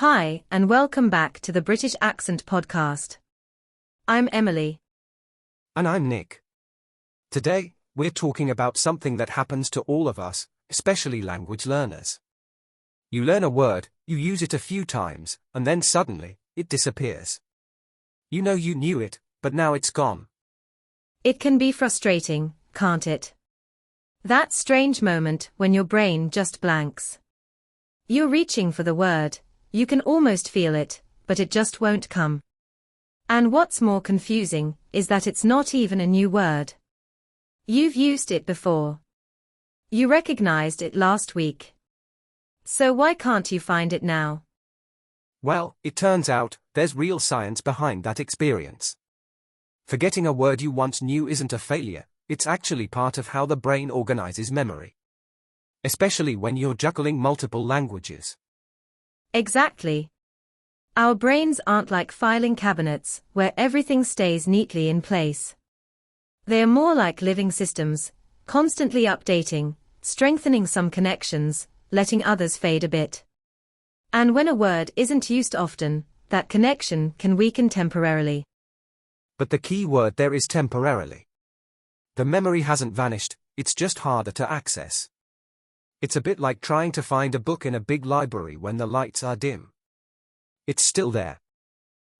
Hi, and welcome back to the British Accent Podcast. I'm Emily. And I'm Nick. Today, we're talking about something that happens to all of us, especially language learners. You learn a word, you use it a few times, and then suddenly, it disappears. You know you knew it, but now it's gone. It can be frustrating, can't it? That strange moment when your brain just blanks. You're reaching for the word, you can almost feel it, but it just won't come. And what's more confusing is that it's not even a new word. You've used it before. You recognized it last week. So why can't you find it now? Well, it turns out, there's real science behind that experience. Forgetting a word you once knew isn't a failure, it's actually part of how the brain organizes memory. Especially when you're juggling multiple languages. Exactly. Our brains aren't like filing cabinets, where everything stays neatly in place. They're more like living systems, constantly updating, strengthening some connections, letting others fade a bit. And when a word isn't used often, that connection can weaken temporarily. But the key word there is temporarily. The memory hasn't vanished, it's just harder to access. It's a bit like trying to find a book in a big library when the lights are dim. It's still there.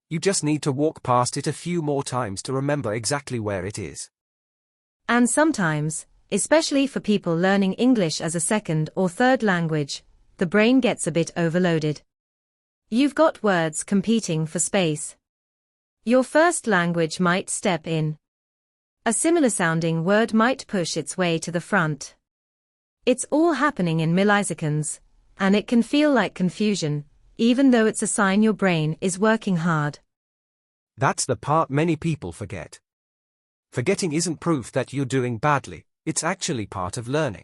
You just need to walk past it a few more times to remember exactly where it is. And sometimes, especially for people learning English as a second or third language, the brain gets a bit overloaded. You've got words competing for space. Your first language might step in. A similar sounding word might push its way to the front. It's all happening in milliseconds, and it can feel like confusion, even though it's a sign your brain is working hard. That's the part many people forget. Forgetting isn't proof that you're doing badly, it's actually part of learning.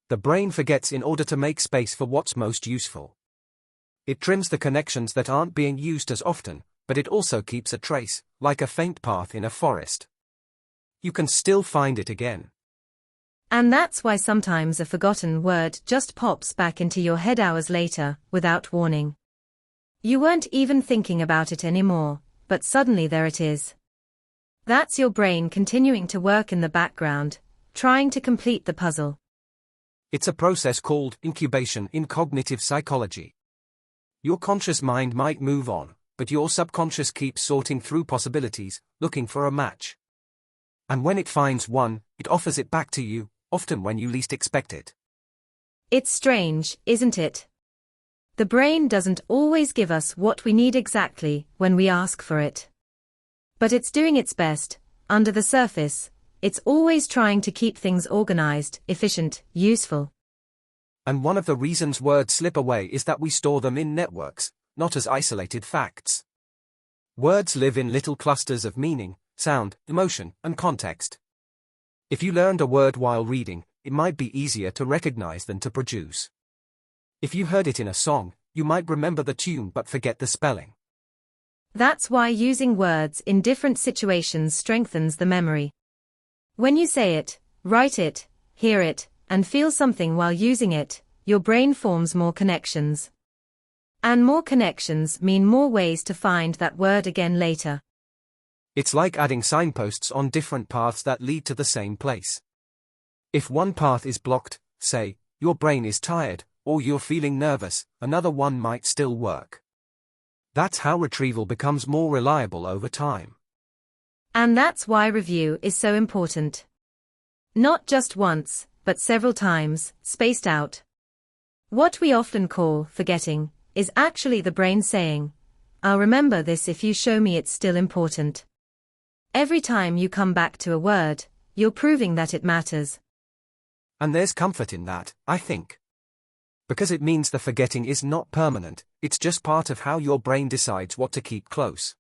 The brain forgets in order to make space for what's most useful. It trims the connections that aren't being used as often, but it also keeps a trace, like a faint path in a forest. You can still find it again. And that's why sometimes a forgotten word just pops back into your head hours later, without warning. You weren't even thinking about it anymore, but suddenly there it is. That's your brain continuing to work in the background, trying to complete the puzzle. It's a process called incubation in cognitive psychology. Your conscious mind might move on, but your subconscious keeps sorting through possibilities, looking for a match. And when it finds one, it offers it back to you, often when you least expect it. It's strange, isn't it? The brain doesn't always give us what we need exactly when we ask for it. But it's doing its best. Under the surface, it's always trying to keep things organized, efficient, useful. And one of the reasons words slip away is that we store them in networks, not as isolated facts. Words live in little clusters of meaning, sound, emotion, and context. If you learned a word while reading, it might be easier to recognize than to produce. If you heard it in a song, you might remember the tune but forget the spelling. That's why using words in different situations strengthens the memory. When you say it, write it, hear it, and feel something while using it, your brain forms more connections. And more connections mean more ways to find that word again later. It's like adding signposts on different paths that lead to the same place. If one path is blocked, say, your brain is tired, or you're feeling nervous, another one might still work. That's how retrieval becomes more reliable over time. And that's why review is so important. Not just once, but several times, spaced out. What we often call forgetting is actually the brain saying, I'll remember this if you show me it's still important. Every time you come back to a word, you're proving that it matters. And there's comfort in that, I think. Because it means the forgetting is not permanent, it's just part of how your brain decides what to keep close.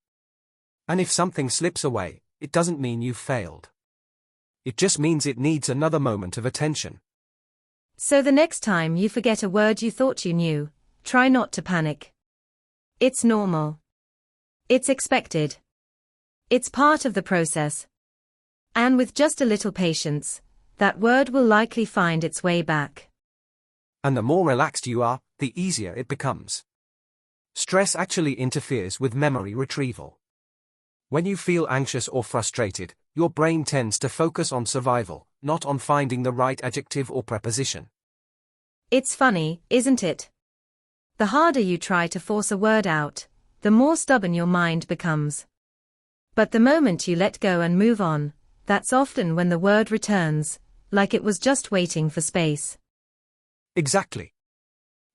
And if something slips away, it doesn't mean you've failed. It just means it needs another moment of attention. So the next time you forget a word you thought you knew, try not to panic. It's normal. It's expected. It's part of the process. And with just a little patience, that word will likely find its way back. And the more relaxed you are, the easier it becomes. Stress actually interferes with memory retrieval. When you feel anxious or frustrated, your brain tends to focus on survival, not on finding the right adjective or preposition. It's funny, isn't it? The harder you try to force a word out, the more stubborn your mind becomes. But the moment you let go and move on, that's often when the word returns, like it was just waiting for space. Exactly.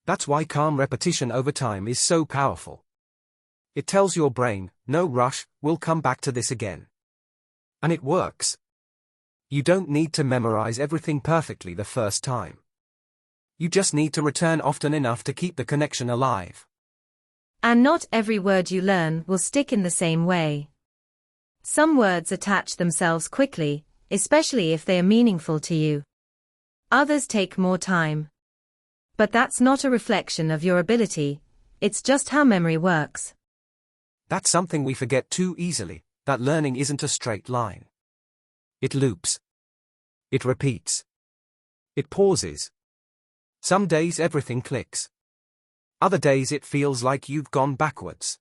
That's why calm repetition over time is so powerful. It tells your brain, no rush, we'll come back to this again. And it works. You don't need to memorize everything perfectly the first time. You just need to return often enough to keep the connection alive. And not every word you learn will stick in the same way. Some words attach themselves quickly, especially if they are meaningful to you. Others take more time. But that's not a reflection of your ability, it's just how memory works. That's something we forget too easily, that learning isn't a straight line. It loops. It repeats. It pauses. Some days everything clicks. Other days it feels like you've gone backwards.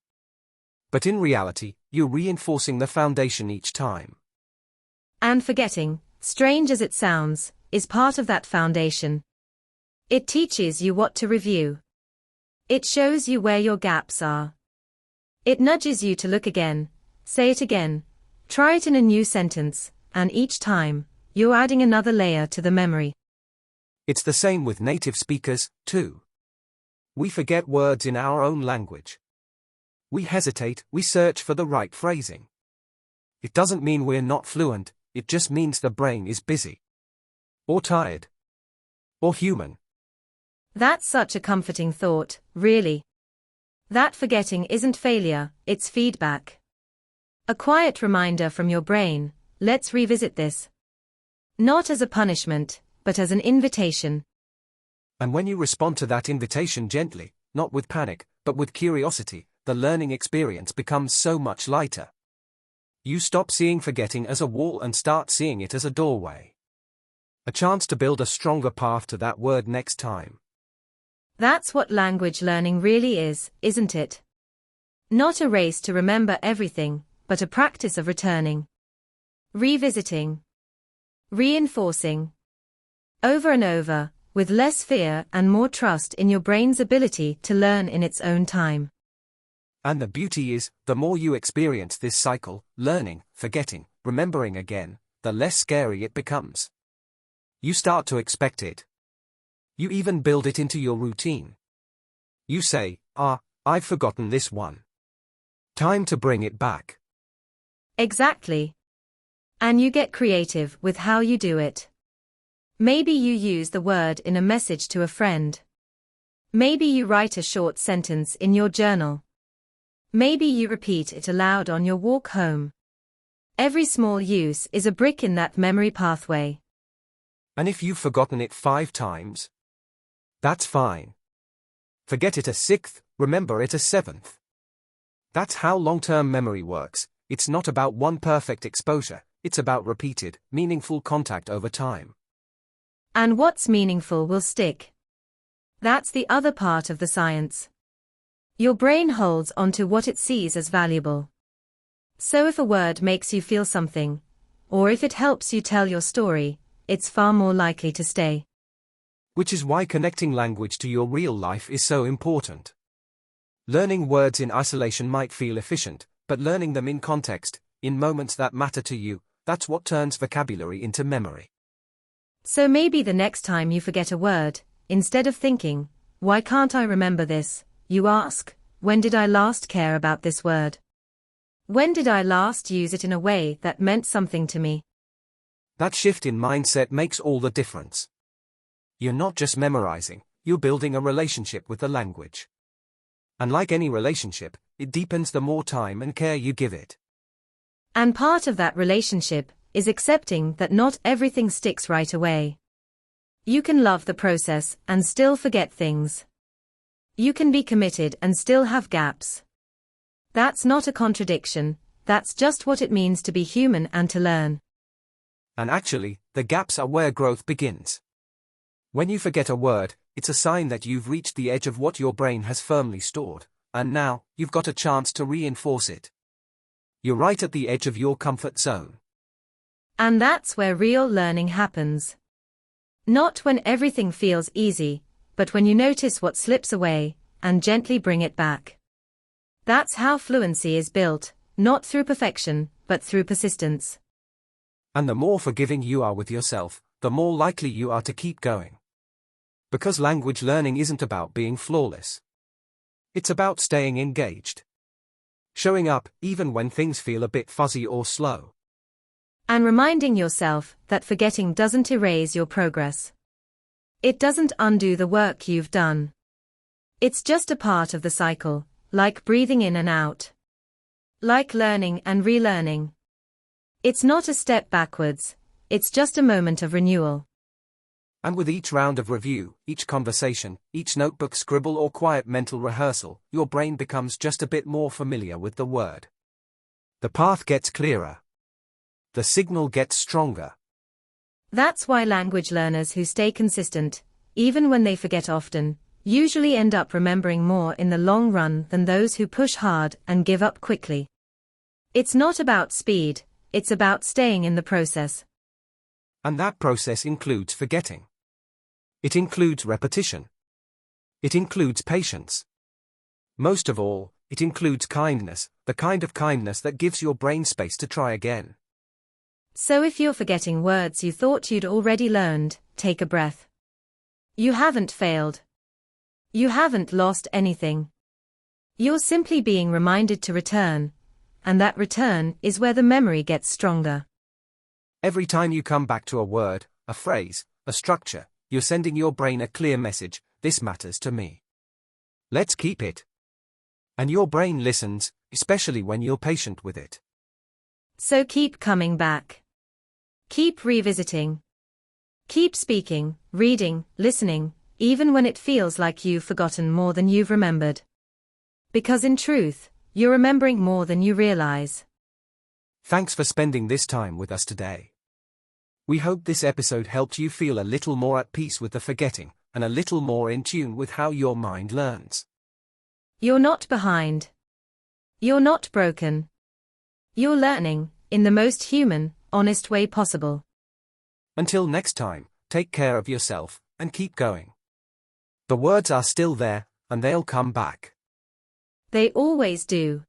But in reality, you're reinforcing the foundation each time. And forgetting, strange as it sounds, is part of that foundation. It teaches you what to review. It shows you where your gaps are. It nudges you to look again, say it again, try it in a new sentence, and each time, you're adding another layer to the memory. It's the same with native speakers, too. We forget words in our own language. We hesitate, we search for the right phrasing. It doesn't mean we're not fluent, it just means the brain is busy. Or tired. Or human. That's such a comforting thought, really. That forgetting isn't failure, it's feedback. A quiet reminder from your brain, let's revisit this. Not as a punishment, but as an invitation. And when you respond to that invitation gently, not with panic, but with curiosity, the learning experience becomes so much lighter. You stop seeing forgetting as a wall and start seeing it as a doorway. A chance to build a stronger path to that word next time. That's what language learning really is, isn't it? Not a race to remember everything, but a practice of returning. Revisiting. Reinforcing. Over and over, with less fear and more trust in your brain's ability to learn in its own time. And the beauty is, the more you experience this cycle, learning, forgetting, remembering again, the less scary it becomes. You start to expect it. You even build it into your routine. You say, I've forgotten this one. Time to bring it back. Exactly. And you get creative with how you do it. Maybe you use the word in a message to a friend. Maybe you write a short sentence in your journal. Maybe you repeat it aloud on your walk home. Every small use is a brick in that memory pathway. And if you've forgotten it 5 times, that's fine. Forget it a 6th, remember it a 7th. That's how long-term memory works. It's not about one perfect exposure, it's about repeated, meaningful contact over time. And what's meaningful will stick. That's the other part of the science. Your brain holds onto what it sees as valuable. So if a word makes you feel something, or if it helps you tell your story, it's far more likely to stay. Which is why connecting language to your real life is so important. Learning words in isolation might feel efficient, but learning them in context, in moments that matter to you, that's what turns vocabulary into memory. So maybe the next time you forget a word, instead of thinking, why can't I remember this, you ask, when did I last care about this word? When did I last use it in a way that meant something to me? That shift in mindset makes all the difference. You're not just memorizing, you're building a relationship with the language. And like any relationship, it deepens the more time and care you give it. And part of that relationship is accepting that not everything sticks right away. You can love the process and still forget things. You can be committed and still have gaps. That's not a contradiction, that's just what it means to be human and to learn. And actually, the gaps are where growth begins. When you forget a word, it's a sign that you've reached the edge of what your brain has firmly stored, and now, you've got a chance to reinforce it. You're right at the edge of your comfort zone. And that's where real learning happens. Not when everything feels easy, but when you notice what slips away, and gently bring it back. That's how fluency is built, not through perfection, but through persistence. And the more forgiving you are with yourself, the more likely you are to keep going. Because language learning isn't about being flawless. It's about staying engaged. Showing up, even when things feel a bit fuzzy or slow. And reminding yourself that forgetting doesn't erase your progress. It doesn't undo the work you've done. It's just a part of the cycle, like breathing in and out. Like learning and relearning. It's not a step backwards, it's just a moment of renewal. And with each round of review, each conversation, each notebook scribble or quiet mental rehearsal, your brain becomes just a bit more familiar with the word. The path gets clearer. The signal gets stronger. That's why language learners who stay consistent, even when they forget often, usually end up remembering more in the long run than those who push hard and give up quickly. It's not about speed, it's about staying in the process. And that process includes forgetting. It includes repetition. It includes patience. Most of all, it includes kindness, the kind of kindness that gives your brain space to try again. So if you're forgetting words you thought you'd already learned, take a breath. You haven't failed. You haven't lost anything. You're simply being reminded to return, and that return is where the memory gets stronger. Every time you come back to a word, a phrase, a structure, you're sending your brain a clear message: this matters to me. Let's keep it. And your brain listens, especially when you're patient with it. So keep coming back. Keep revisiting. Keep speaking, reading, listening, even when it feels like you've forgotten more than you've remembered. Because in truth, you're remembering more than you realize. Thanks for spending this time with us today. We hope this episode helped you feel a little more at peace with the forgetting, and a little more in tune with how your mind learns. You're not behind. You're not broken. You're learning, in the most human, honest way possible. Until next time, take care of yourself, and keep going. The words are still there, and they'll come back. They always do.